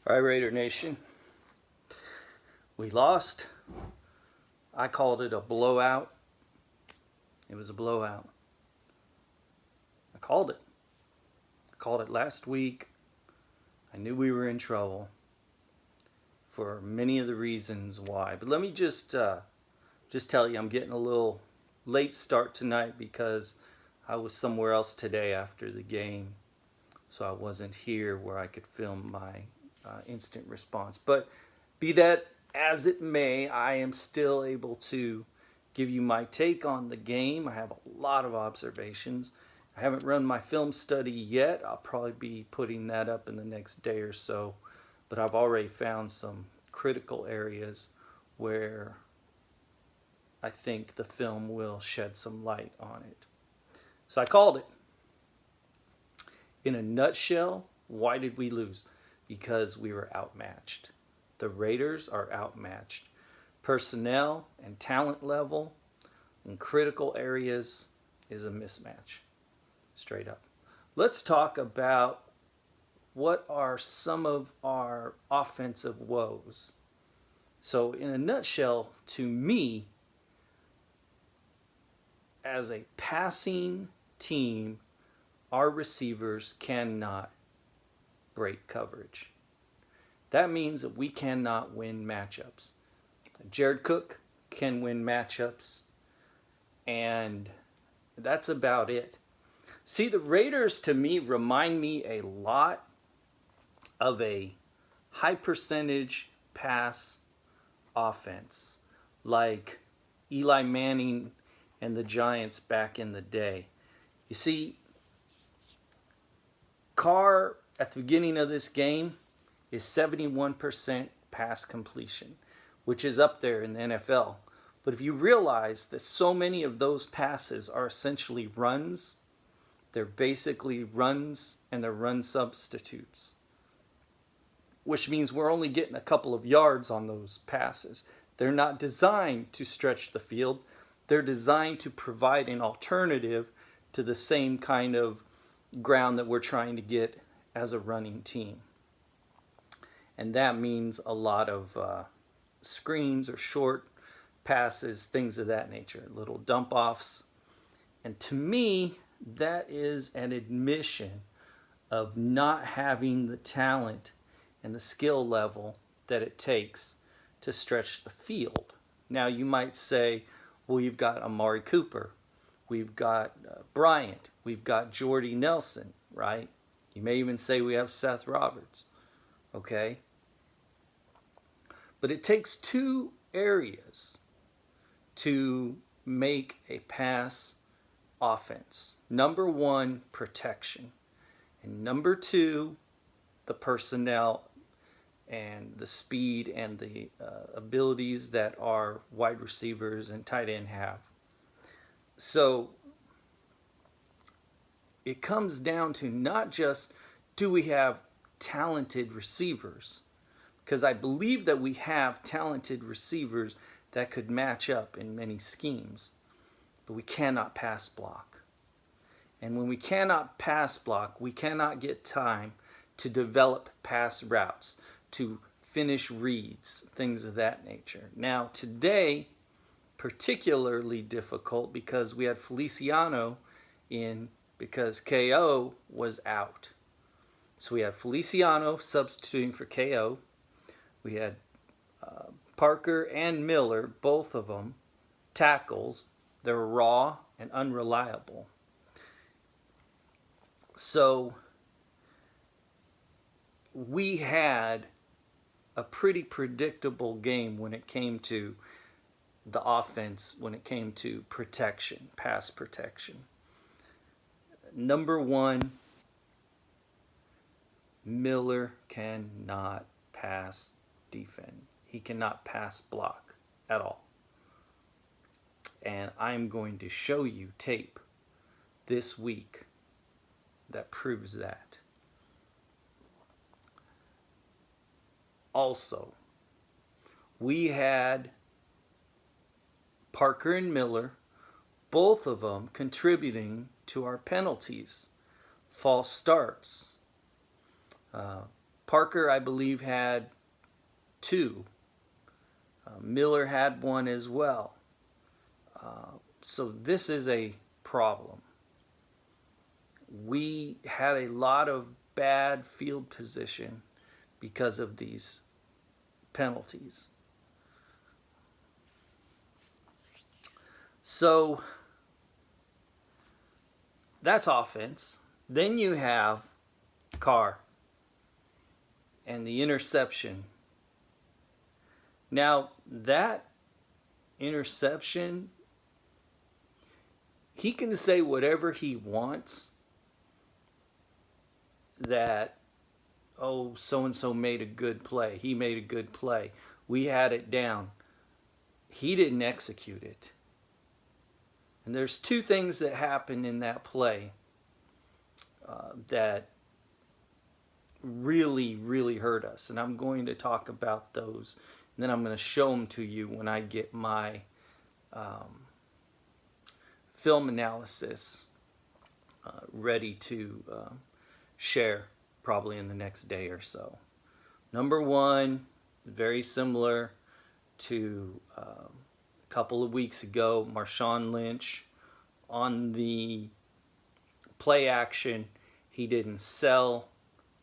All right, Raider Nation. We lost. I called it a blowout. It was a blowout. I called it. I called it last week. I knew we were in trouble for many of the reasons why. But let me just tell you, I'm getting a little late start tonight because I was somewhere else today after the game, so I wasn't here where I could film my instant response. But be that as it may, I am still able to give you my take on the game. I have a lot of observations. I haven't run my film study yet. I'll probably be putting that up in the next day or so. But I've already found some critical areas where I think the film will shed some light on it. So I called it. In a nutshell, why did we lose? Because we were outmatched. The Raiders are outmatched. Personnel and talent level in critical areas is a mismatch. Straight up. Let's talk about what are some of our offensive woes. So, in a nutshell, to me, as a passing team, our receivers cannot break coverage. That means that we cannot win matchups. Jared Cook can win matchups, and that's about it. See, the Raiders to me remind me a lot of a high percentage pass offense like Eli Manning and the Giants back in the day. You see, Carr at the beginning of this game is 71% pass completion, which is up there in the NFL. But if you realize that so many of those passes are essentially runs, they're basically runs and they're run substitutes, which means we're only getting a couple of yards on those passes. They're not designed to stretch the field. They're designed to provide an alternative to the same kind of ground that we're trying to get as a running team. And that means a lot of screens or short passes, things of that nature, little dump offs. And to me, that is an admission of not having the talent and the skill level that it takes to stretch the field. Now, you might say, well, you've got Amari Cooper, we've got Bryant, we've got Jordy Nelson, right? You may even say we have Seth Roberts, okay? But it takes two areas to make a pass offense. Number one, protection. And number two, the personnel and the speed and the abilities that our wide receivers and tight end have. So it comes down to not just do we have talented receivers, because I believe that we have talented receivers that could match up in many schemes, but we cannot pass block. And when we cannot pass block, we cannot get time to develop pass routes, to finish reads, things of that nature. Now, today, particularly difficult because we had Feliciano in because KO was out. So we had Feliciano substituting for KO. We had Parker and Miller, both of them, tackles. They're raw and unreliable. So we had a pretty predictable game when it came to the offense, when it came to protection, pass protection. Number one, Miller cannot pass defend. He cannot pass block at all. And I'm going to show you tape this week that proves that. Also, we had Parker and Miller, both of them contributing to our penalties, false starts. Parker, I believe, had 2. Miller had 1 as well. So this is a problem. We had a lot of bad field position because of these penalties. So that's offense. Then you have Carr and the interception. Now, that interception, he can say whatever he wants that, oh, so-and-so made a good play. He made a good play. We had it down. He didn't execute it. And there's 2 things that happened in that play that really, really hurt us. And I'm going to talk about those. And then I'm going to show them to you when I get my film analysis ready to share probably in the next day or so. Number 1, very similar to a couple of weeks ago, Marshawn Lynch on the play action. He didn't sell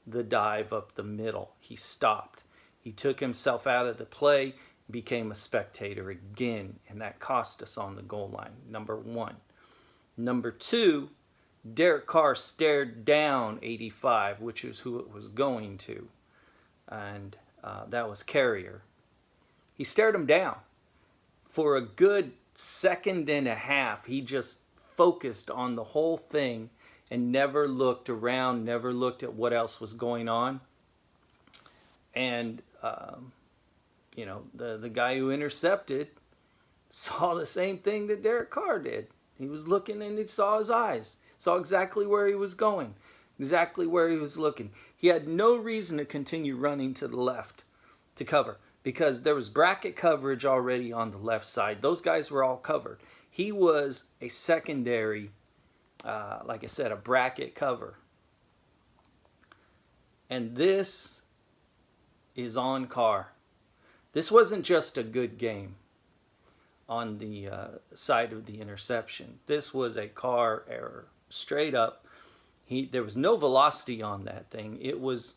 the dive up the middle. He stopped. He took himself out of the play, became a spectator again, and that cost us on the goal line. Number 1. Number 2, Derek Carr stared down 85, which is who it was going to, and that was Carrier. He stared him down. For a good 1.5 seconds, he just focused on the whole thing and never looked around, never looked at what else was going on. And, the guy who intercepted saw the same thing that Derek Carr did. He was looking and he saw his eyes, saw exactly where he was going, exactly where he was looking. He had no reason to continue running to the left to cover because there was bracket coverage already on the left side. Those guys were all covered. He was a secondary, like I said, a bracket cover. And this is on Carr. This wasn't just a good game on the side of the interception. This was a Carr error, straight up. There was no velocity on that thing. It was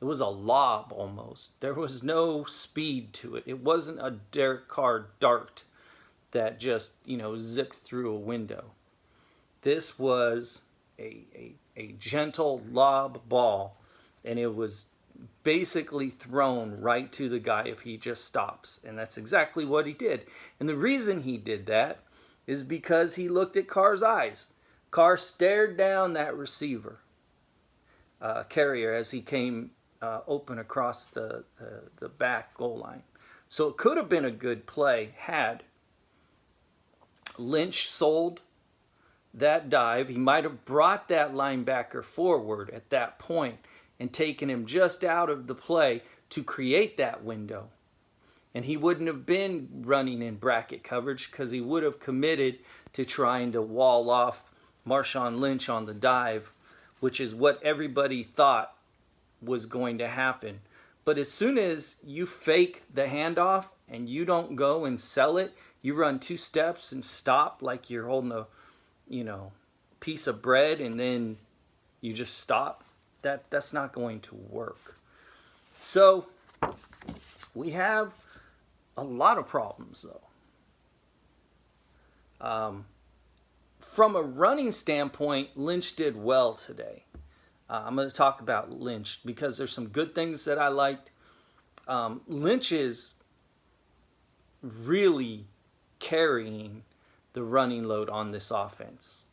a lob almost. There was no speed to it. It wasn't a Derek Carr dart that just, zipped through a window. This was a gentle lob ball, and it was basically thrown right to the guy if he just stops. And that's exactly what he did. And the reason he did that is because he looked at Carr's eyes. Carr stared down that receiver, Carrier, as he came open across the back goal line. So it could have been a good play had Lynch sold that dive. He might have brought that linebacker forward at that point and taken him just out of the play to create that window. And he wouldn't have been running in bracket coverage because he would have committed to trying to wall off Marshawn Lynch on the dive, which is what everybody thought was going to happen. But as soon as you fake the handoff and you don't go and sell it, you run 2 steps and stop like you're holding a, piece of bread and then you just stop. That's not going to work. So we have a lot of problems though. From a running standpoint, Lynch did well today. I'm going to talk about Lynch because there's some good things that I liked. Lynch is really carrying the running load on this offense.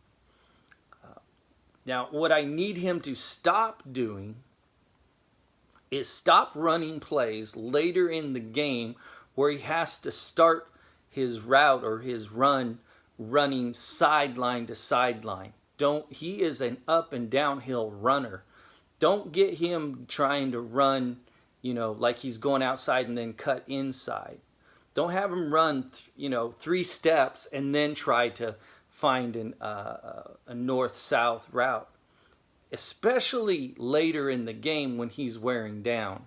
Now, what I need him to stop doing is stop running plays later in the game where he has to start his route or his run running sideline to sideline. He is an up and downhill runner. Don't get him trying to run, like he's going outside and then cut inside. Don't have him run, 3 steps and then try to find a north-south route. especially later in the game when he's wearing down.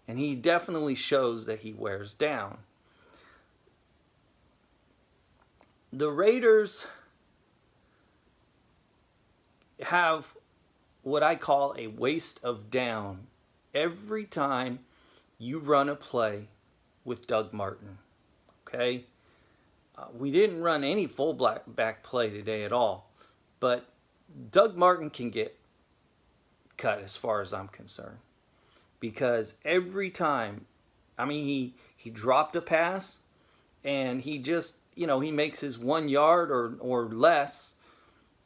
And he definitely shows that he wears down. The Raiders have what I call a waste of down every time you run a play with Doug Martin. Okay? We didn't run any fullback play today at all, but Doug Martin can get cut as far as I'm concerned, because every time, I mean, he dropped a pass and he just, he makes his 1 yard or less,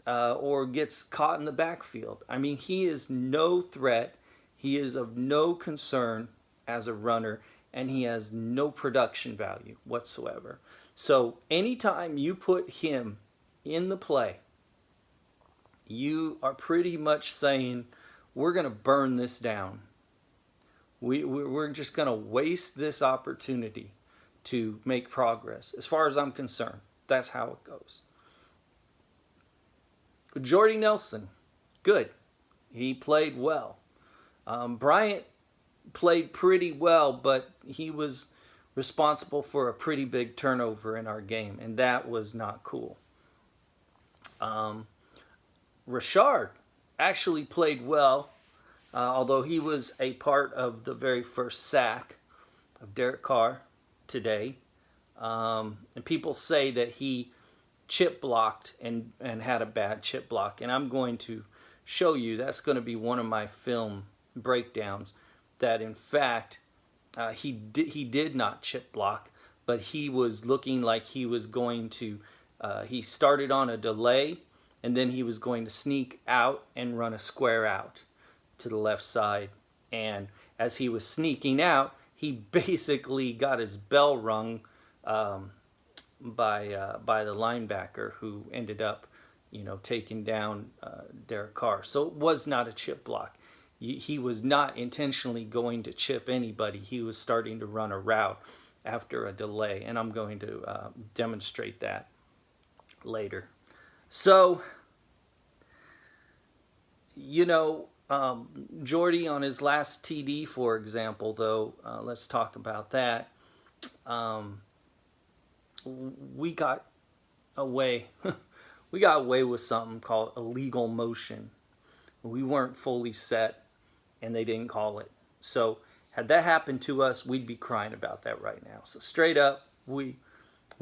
or gets caught in the backfield. I mean, he is no threat. He is of no concern as a runner, and he has no production value whatsoever. So anytime you put him in the play, you are pretty much saying, we're going to burn this down. We're just going to waste this opportunity to make progress. As far as I'm concerned, that's how it goes. Jordy Nelson, good. He played well. Bryant played pretty well, but he was responsible for a pretty big turnover in our game, and that was not cool. Rashard actually played well, although he was a part of the very first sack of Derek Carr today. And people say that he chip blocked and had a bad chip block, and I'm going to show you, that's going to be one of my film breakdowns, that in fact he did not chip block, but he was looking like he was going to, he started on a delay, and then he was going to sneak out and run a square out to the left side. And as he was sneaking out, he basically got his bell rung by the linebacker, who ended up, taking down Derek Carr. So it was not a chip block. He was not intentionally going to chip anybody. He was starting to run a route after a delay, and I'm going to demonstrate that later. So, Jordy on his last TD, for example, though, let's talk about that. We got away with something called illegal motion. We weren't fully set, and they didn't call it. So had that happened to us, we'd be crying about that right now. So straight up, we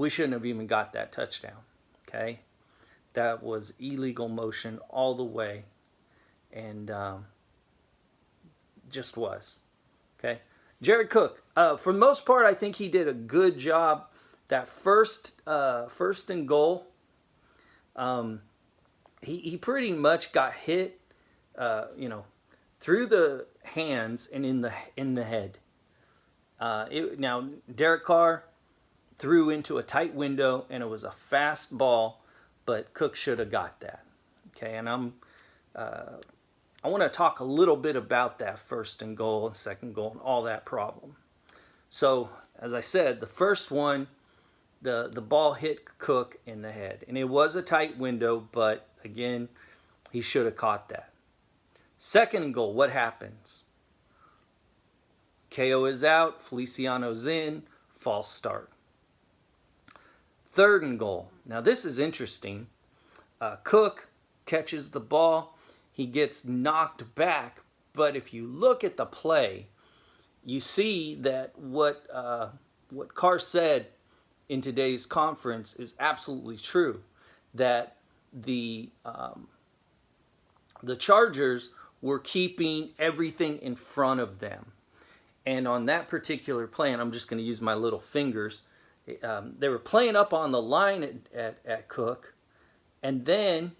shouldn't have even got that touchdown. Okay, that was illegal motion all the way, and just was. Okay, Jared Cook, for the most part, I think he did a good job. That first and goal, he pretty much got hit, through the hands and in the head. Now Derek Carr threw into a tight window, and it was a fast ball, but Cook should have got that. Okay, and I want to talk a little bit about that first and goal and second goal and all that problem. So as I said, the first one, the ball hit Cook in the head, and it was a tight window, but again, he should have caught that. Second and goal, what happens? KO is out, Feliciano's in, false start. Third and goal. Now this is interesting. Cook catches the ball, he gets knocked back, but if you look at the play, you see that what Carr said in today's conference is absolutely true, that the Chargers were keeping everything in front of them. And on that particular play, and I'm just going to use my little fingers, they were playing up on the line at Cook, and then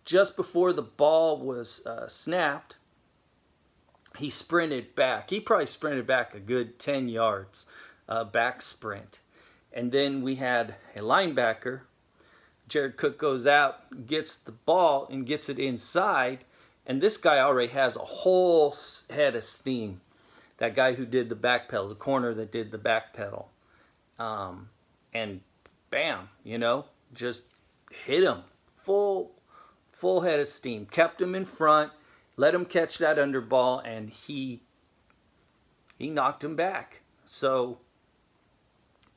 just before the ball was snapped, he sprinted back. He probably sprinted back a good 10 yards. Back sprint. And then we had a linebacker. Jared Cook goes out, gets the ball, and gets it inside. And this guy already has a whole head of steam. That guy who did the back pedal, the corner that did the back pedal. And bam, just hit him. Full full head of steam, kept him in front, let him catch that underball, and he knocked him back. So,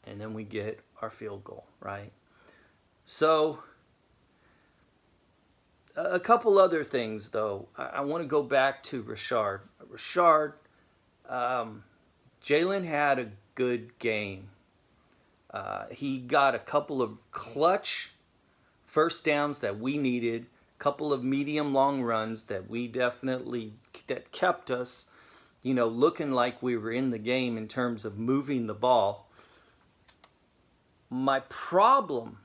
and then we get our field goal, right? So, a couple other things, though. I want to go back to Richard. Jalen had a good game. He got a couple of clutch first downs that we needed, a couple of medium long runs that that kept us, looking like we were in the game in terms of moving the ball. My problem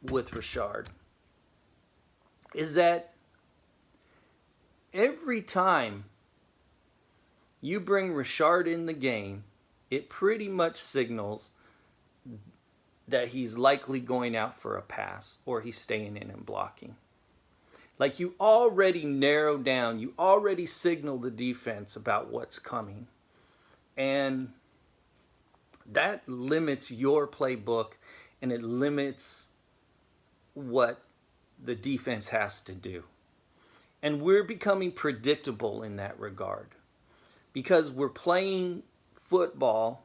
with Richard is that every time you bring Richard in the game, it pretty much signals that he's likely going out for a pass or he's staying in and blocking. Like, you already narrow down, you already signal the defense about what's coming. And that limits your playbook, and it limits what the defense has to do. And we're becoming predictable in that regard because we're playing football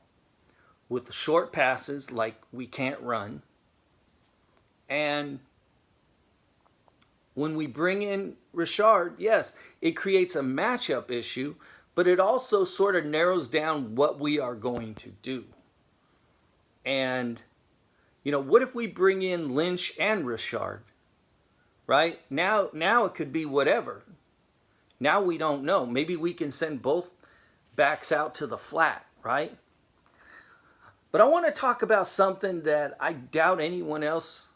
with short passes like we can't run. And when we bring in Richard, yes, it creates a matchup issue, but it also sort of narrows down what we are going to do. And, what if we bring in Lynch and Richard, right? Now it could be whatever. Now we don't know. Maybe we can send both backs out to the flat, right? But I want to talk about something that I doubt anyone else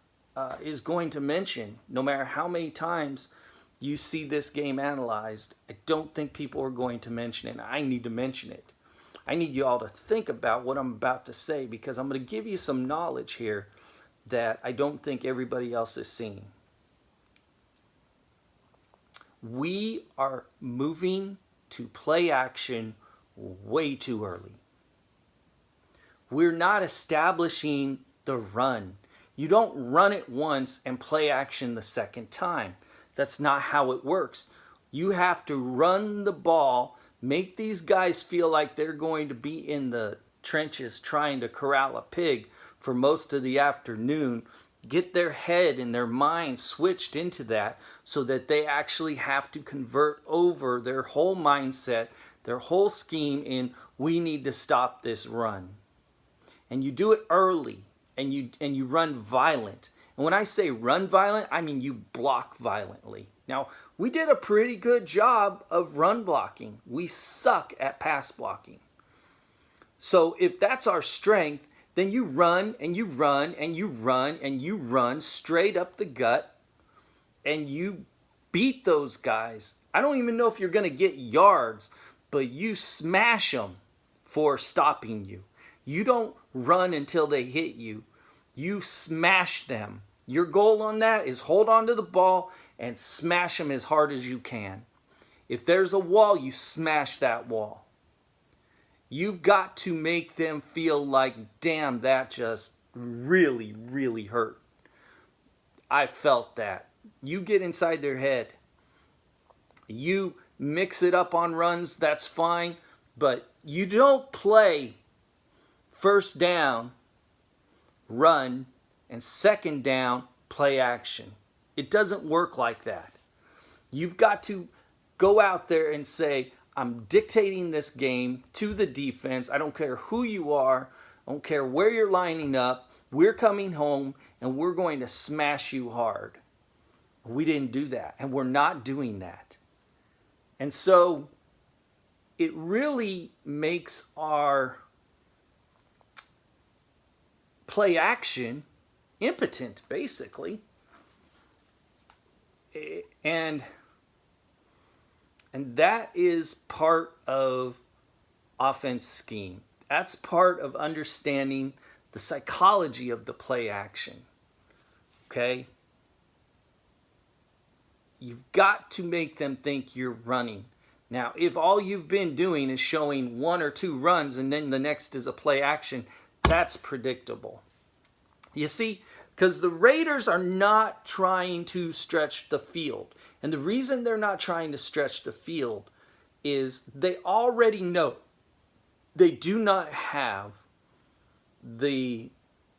is going to mention, no matter how many times you see this game analyzed. I don't think people are going to mention it. I need to mention it. I need you all to think about what I'm about to say, because I'm going to give you some knowledge here that I don't think everybody else is seeing. We are moving to play action way too early. We're not establishing the run. You don't run it once and play action the second time. That's not how it works. You have to run the ball, make these guys feel like they're going to be in the trenches trying to corral a pig for most of the afternoon, get their head and their mind switched into that so that they actually have to convert over their whole mindset, their whole scheme in, we need to stop this run. And you do it early, and you run violent. And when I say run violent, I mean you block violently. Now, we did a pretty good job of run blocking. We suck at pass blocking. So if that's our strength, then you run and you run and you run and you run straight up the gut, and you beat those guys. I don't even know if you're going to get yards, but you smash them for stopping you. You don't run until they hit you. You smash them. Your goal on that is hold on to the ball and smash them as hard as you can. If there's a wall, you smash that wall. You've got to make them feel like, damn, that just really, really hurt. I felt that. You get inside their head. You mix it up on runs, that's fine, but you don't play first down, run, and second down, play action. It doesn't work like that. You've got to go out there and say, I'm dictating this game to the defense. I don't care who you are. I don't care where you're lining up. We're coming home, and we're going to smash you hard. We didn't do that, and we're not doing that. And so it really makes our play action impotent, basically. And that is part of offense scheme. That's part of understanding the psychology of the play action. Okay? You've got to make them think you're running. Now, if all you've been doing is showing one or two runs and then the next is a play action, that's predictable. You see, Because the Raiders are not trying to stretch the field. And the reason they're not trying to stretch the field is they already know they do not have the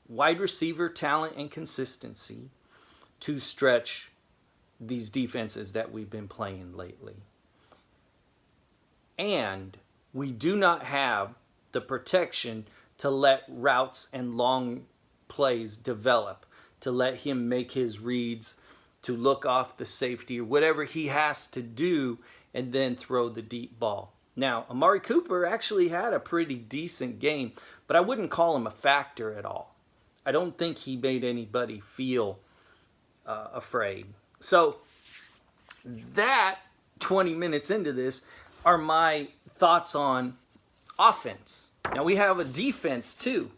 wide receiver talent and consistency to stretch these defenses that we've been playing lately. And we do not have the protection to let routes and long plays develop, to let him make his reads, to look off the safety or whatever he has to do and then throw the deep ball. Now, Amari Cooper actually had a pretty decent game, but I wouldn't call him a factor at all. I don't think he made anybody feel afraid. So that 20 minutes into this are my thoughts on offense. Now we have a defense too.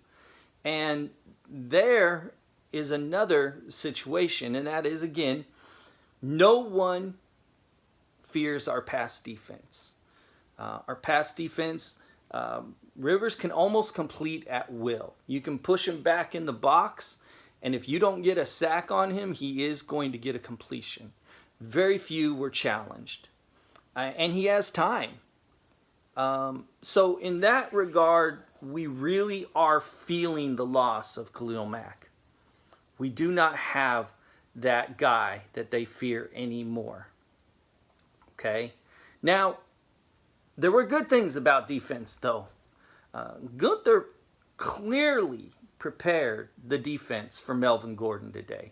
And there is another situation, and that is, again, no one fears our pass defense. Our pass defense, Rivers can almost complete at will. You can push him back in the box, and if you don't get a sack on him, he is going to get a completion. Very few were challenged. And he has time. So in that regard, we really are feeling the loss of Khalil Mack. We do not have that guy that they fear anymore. Okay? Now, there were good things about defense, though. Gunther clearly prepared the defense for Melvin Gordon today.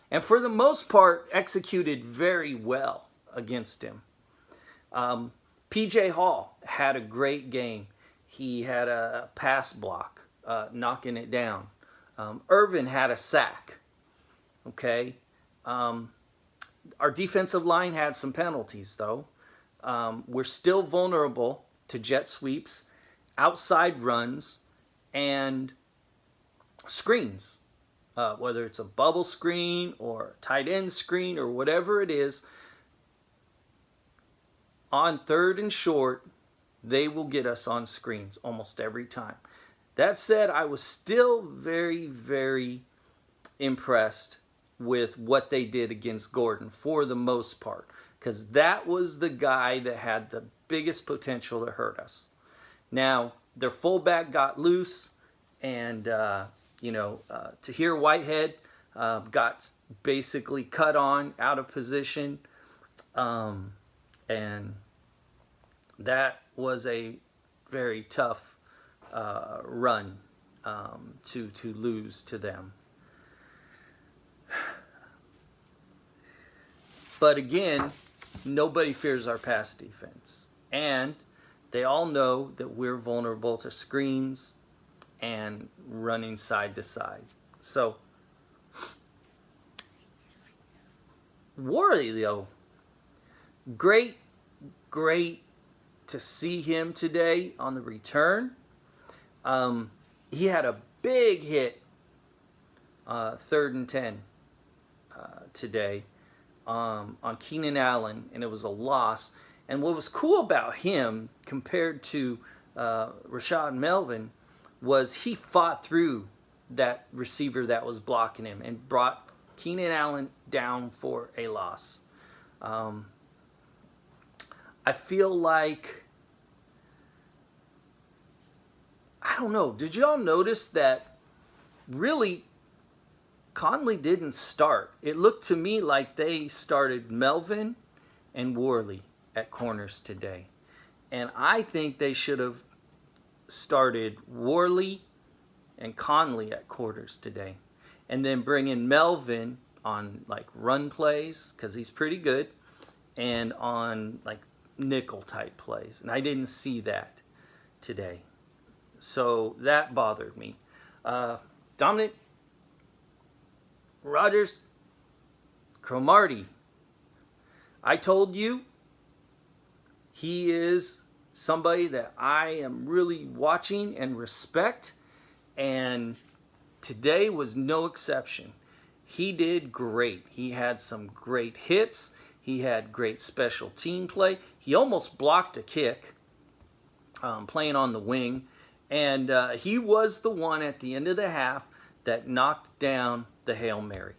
And for the most part, executed very well against him. P.J. Hall had a great game. He had a pass block, knocking it down. Irvin had a sack. Okay? Our defensive line had some penalties, though. We're still vulnerable to jet sweeps, outside runs, and screens. Whether it's a bubble screen or tight end screen or whatever it is, on third and short, they will get us on screens almost every time. That said, I was still very, very impressed with what they did against Gordon for the most part, because that was the guy that had the biggest potential to hurt us. Now, their fullback got loose, and Tahir Whitehead got basically cut on out of position, and that was a very tough run to lose to them. But again, nobody fears our pass defense. And they all know that we're vulnerable to screens and running side to side. So, Worley, though, great to see him today on the return. He had a big hit, 3rd and 10 today, on Keenan Allen, and it was a loss. And what was cool about him compared to Rashad Melvin was he fought through that receiver that was blocking him and brought Keenan Allen down for a loss. I feel like, I don't know, did y'all notice that really Conley didn't start? It looked to me like they started Melvin and Worley at corners today. And I think they should have started Worley and Conley at corners today. And then bring in Melvin on like run plays, because he's pretty good, and on like nickel type plays. And I didn't see that today. So that bothered me. Dominic Rodgers Cromartie, I told you he is somebody that I am really watching and respect, and today was no exception. He did great. He had some great hits. He had great special team play. He almost blocked a kick playing on the wing, and he was the one at the end of the half that knocked down the Hail Mary.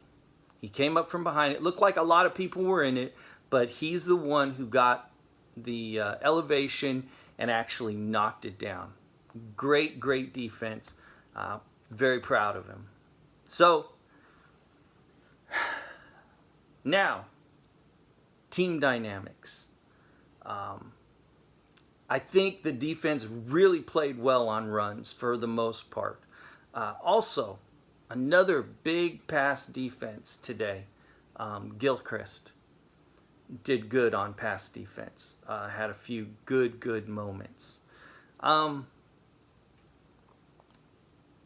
He came up from behind. It looked like a lot of people were in it, but he's the one who got the elevation and actually knocked it down. Great, great defense. Very proud of him. So, now, team dynamics. I think the defense really played well on runs for the most part. Also, another big pass defense today. Gilchrist did good on pass defense. Had a few good moments.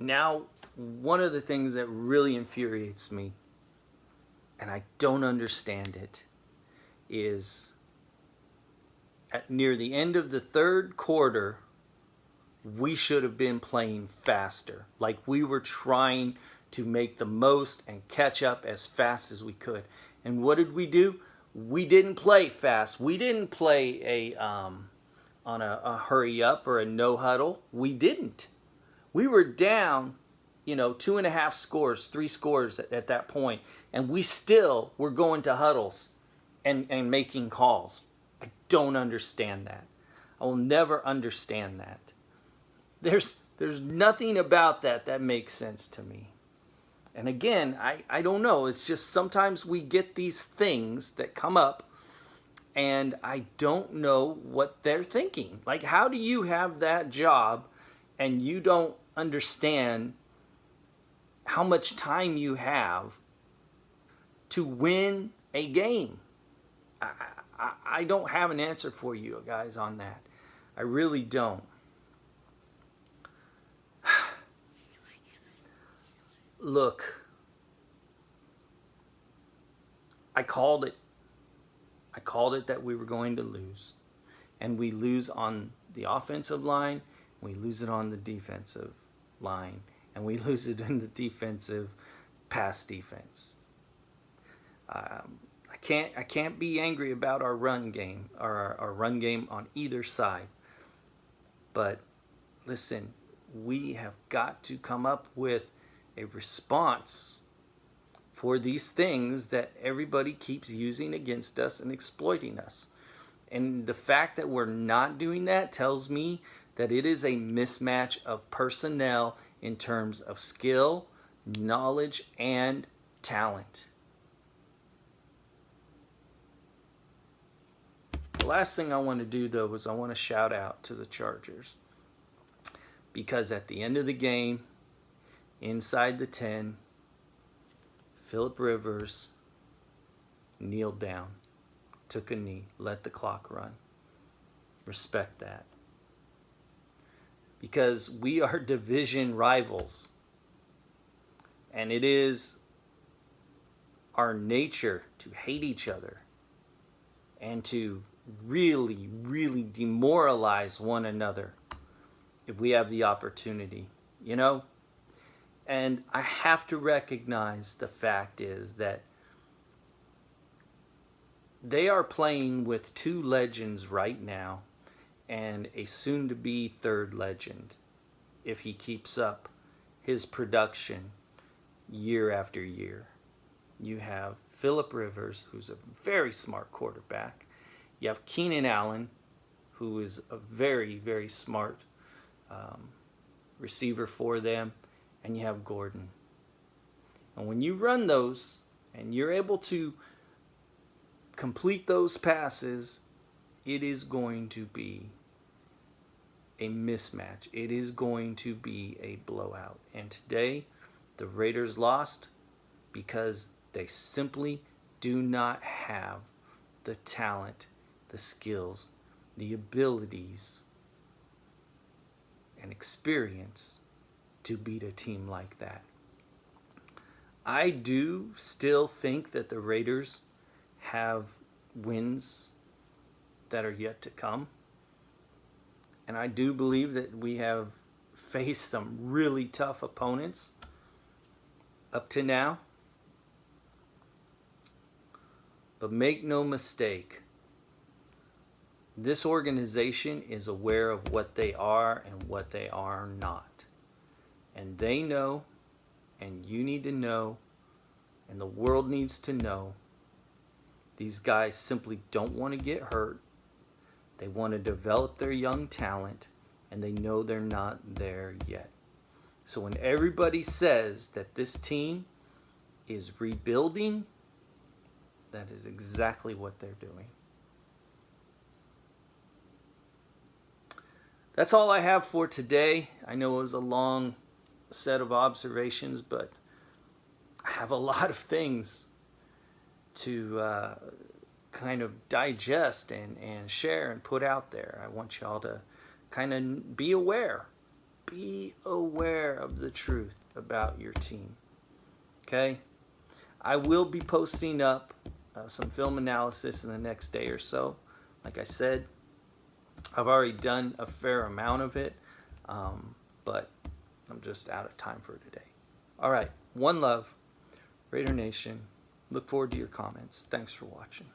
Now, one of the things that really infuriates me, and I don't understand it, is near the end of the third quarter, we should have been playing faster. Like we were trying to make the most and catch up as fast as we could. And what did we do? We didn't play fast. We didn't play on a hurry up or a no huddle. We didn't. We were down, 2.5 scores, 3 scores at that point, and we still were going to huddles and making calls. I don't understand that. I will never understand that. There's nothing about that makes sense to me. And again, I don't know. It's just sometimes we get these things that come up and I don't know what they're thinking. Like, how do you have that job and you don't understand how much time you have to win a game? I don't have an answer for you guys on that. I really don't. Look, I called it. I called it that we were going to lose. And we lose on the offensive line, we lose it on the defensive line, and we lose it in the defensive pass defense. I can't be angry about our run game, or our run game on either side. But listen, we have got to come up with a response for these things that everybody keeps using against us and exploiting us. And the fact that we're not doing that tells me that it is a mismatch of personnel in terms of skill, knowledge, and talent. The last thing I want to do, though, is I want to shout out to the Chargers. Because at the end of the game, inside the 10, Phillip Rivers kneeled down, took a knee, let the clock run. Respect that. Because we are division rivals. And it is our nature to hate each other and to really demoralize one another if we have the opportunity, And I have to recognize the fact is that they are playing with 2 legends right now and a soon-to-be 3rd legend if he keeps up his production year after year. You have Phillip Rivers, who's a very smart quarterback. You have Keenan Allen, who is a very smart receiver for them. And you have Gordon. And when you run those and you're able to complete those passes, it is going to be a mismatch. It is going to be a blowout. And today, the Raiders lost because they simply do not have the talent, the skills, the abilities, and experience to beat a team like that. I do still think that the Raiders have wins that are yet to come. And I do believe that we have faced some really tough opponents up to now. But make no mistake, this organization is aware of what they are and what they are not. And they know, and you need to know, And the world needs to know these guys simply don't want to get hurt. They want to develop their young talent, and they know they're not there yet. So when everybody says that this team is rebuilding, that is exactly what they're doing. That's all I have for today. I know it was a long set of observations, but I have a lot of things to kind of digest and share and put out there. I want y'all to kind of be aware. Be aware of the truth about your team. Okay? I will be posting up some film analysis in the next day or so. Like I said, I've already done a fair amount of it, but I'm just out of time for today. All right. One love. Raider Nation. Look forward to your comments. Thanks for watching.